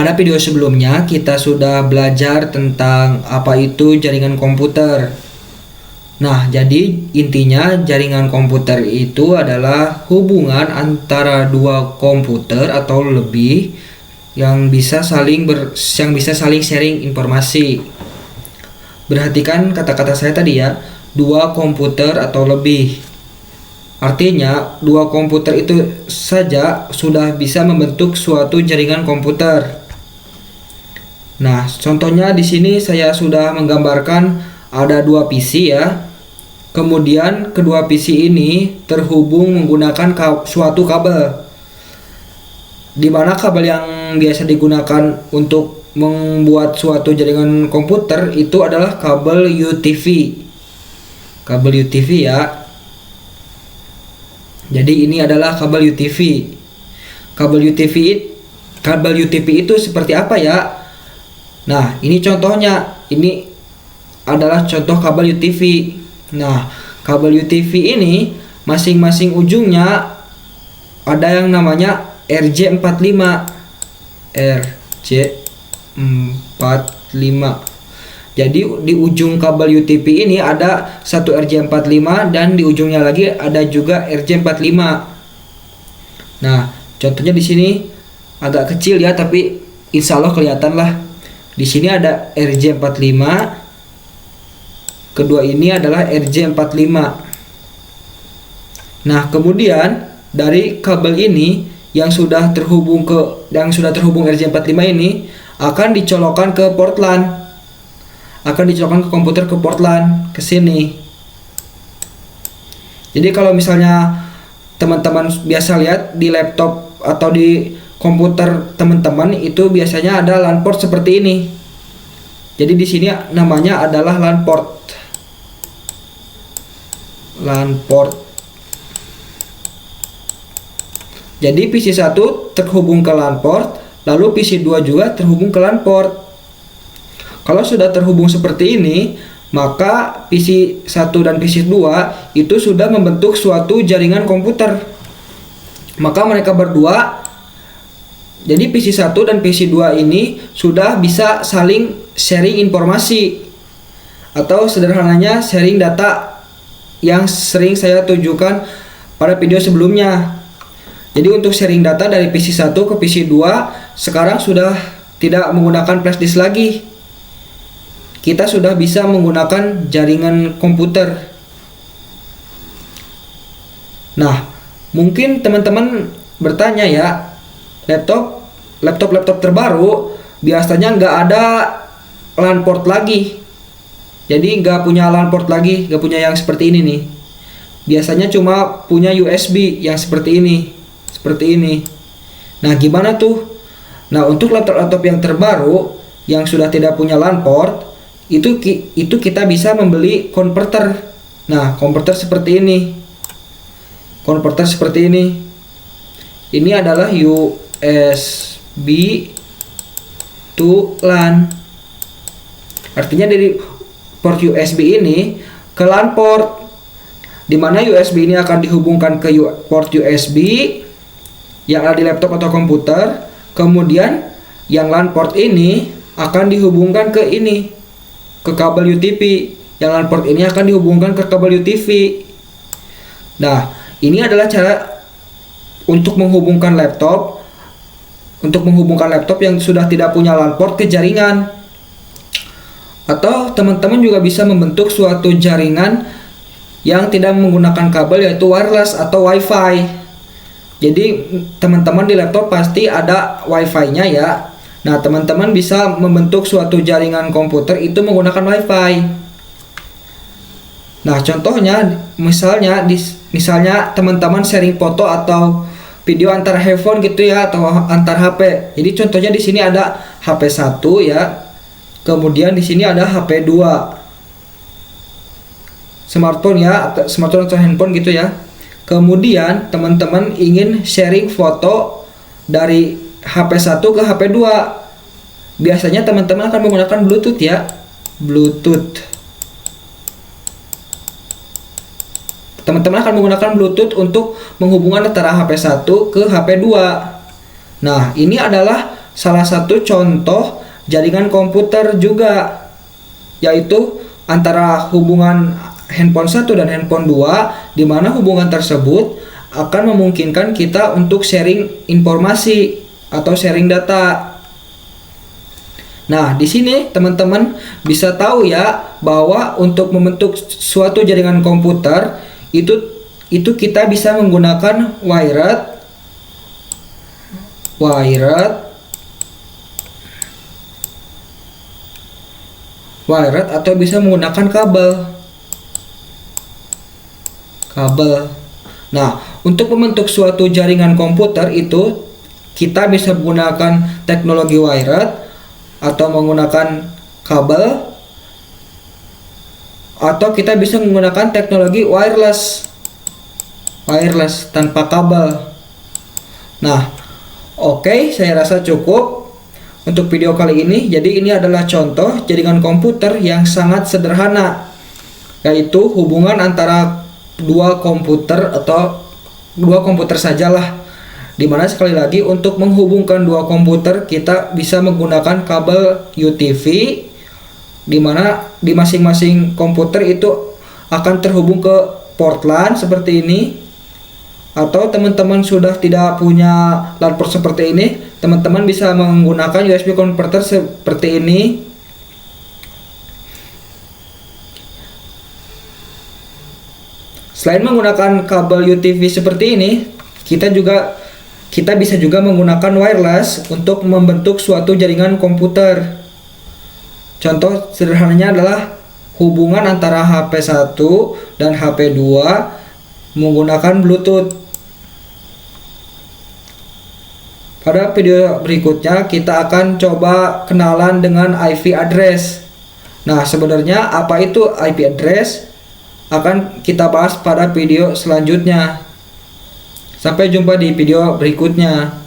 Pada video sebelumnya kita sudah belajar tentang apa itu jaringan komputer. Nah, jadi intinya jaringan komputer itu adalah hubungan antara dua komputer atau lebih yang bisa saling sharing informasi. Perhatikan kata-kata saya tadi ya, dua komputer atau lebih. Artinya, dua komputer itu saja sudah bisa membentuk suatu jaringan komputer. Nah, contohnya di sini saya sudah menggambarkan ada dua PC ya. Kemudian kedua PC ini terhubung menggunakan suatu kabel. Di mana kabel yang biasa digunakan untuk membuat suatu jaringan komputer itu adalah kabel UTV. Kabel UTV ya. Jadi ini adalah kabel UTV. Kabel UTV itu seperti apa ya? Nah, ini contohnya. Ini adalah contoh kabel UTV. Nah, kabel UTV ini masing-masing ujungnya ada yang namanya RJ45. RJ45. Jadi di ujung kabel UTV ini ada satu RJ45 dan di ujungnya lagi ada juga RJ45. Nah, contohnya di sini agak kecil ya, tapi insya Allah kelihatan lah. Di sini ada RJ45. Kedua ini adalah RJ45. Nah, kemudian dari kabel ini yang sudah terhubung RJ45 ini akan dicolokkan ke port LAN. Akan dicolokkan ke komputer, ke port LAN, ke sini. Jadi kalau misalnya teman-teman biasa lihat di laptop atau di komputer teman-teman itu biasanya ada LAN port seperti ini. Jadi di sini namanya adalah LAN port. LAN port. Jadi PC1 terhubung ke LAN port, lalu PC2 juga terhubung ke LAN port. Kalau sudah terhubung seperti ini, maka PC1 dan PC2 itu sudah membentuk suatu jaringan komputer. Maka mereka berdua, jadi PC1 dan PC2 ini sudah bisa saling sharing informasi, atau sederhananya sharing data yang sering saya tunjukkan pada video sebelumnya. Jadi untuk sharing data dari PC1 ke PC2 sekarang sudah tidak menggunakan flash disk lagi. Kita sudah bisa menggunakan jaringan komputer. Nah, mungkin teman-teman bertanya ya, laptop terbaru biasanya nggak ada LAN port lagi. Jadi nggak punya LAN port lagi, nggak punya yang seperti ini nih. Biasanya cuma punya USB yang seperti ini. Nah, gimana tuh? Nah, untuk laptop yang terbaru yang sudah tidak punya LAN port, itu kita bisa membeli konverter. Nah, konverter seperti ini. Ini adalah USB to LAN. Artinya dari port USB ini ke LAN port, di mana USB ini akan dihubungkan ke port USB yang ada di laptop atau komputer. Kemudian yang LAN port ini akan dihubungkan ke ini, ke kabel UTV. Yang LAN port ini akan dihubungkan ke kabel UTV. Nah, ini adalah cara untuk menghubungkan laptop yang sudah tidak punya LAN port ke jaringan. Atau teman-teman juga bisa membentuk suatu jaringan yang tidak menggunakan kabel, yaitu wireless atau WiFi. Jadi teman-teman di laptop pasti ada WiFi-nya ya. Nah, teman-teman bisa membentuk suatu jaringan komputer itu menggunakan WiFi. Nah, contohnya misalnya teman-teman sharing foto atau video antar handphone gitu ya, atau antar HP. Jadi contohnya di sini ada HP1 ya. Kemudian di sini ada HP2. Smartphone atau handphone gitu ya. Kemudian teman-teman ingin sharing foto dari HP1 ke HP2. Biasanya teman-teman akan menggunakan Bluetooth ya. Teman-teman akan menggunakan Bluetooth untuk menghubungkan antara HP1 ke HP2. Nah, ini adalah salah satu contoh jaringan komputer juga, yaitu antara hubungan handphone 1 dan handphone 2, di mana hubungan tersebut akan memungkinkan kita untuk sharing informasi atau sharing data. Nah, di sini teman-teman bisa tahu ya bahwa untuk membentuk suatu jaringan komputer itu kita bisa menggunakan wired atau bisa menggunakan kabel. Nah, untuk membentuk suatu jaringan komputer itu kita bisa menggunakan teknologi wired atau menggunakan kabel, atau kita bisa menggunakan teknologi wireless tanpa kabel. Nah, oke, saya rasa cukup untuk video kali ini. Jadi ini adalah contoh jaringan komputer yang sangat sederhana, yaitu hubungan antara dua komputer atau dua komputer sajalah, dimana sekali lagi untuk menghubungkan dua komputer kita bisa menggunakan kabel UTV, dimana di masing-masing komputer itu akan terhubung ke port LAN seperti ini. Atau teman-teman sudah tidak punya LAN port seperti ini, teman-teman bisa menggunakan USB converter seperti ini. Selain menggunakan kabel UTV seperti ini, kita bisa juga menggunakan wireless untuk membentuk suatu jaringan komputer. Contoh sederhananya adalah hubungan antara HP 1 dan HP 2 menggunakan Bluetooth. Pada video berikutnya kita akan coba kenalan dengan IP address. Nah, sebenarnya apa itu IP address? Akan kita bahas pada video selanjutnya. Sampai jumpa di video berikutnya.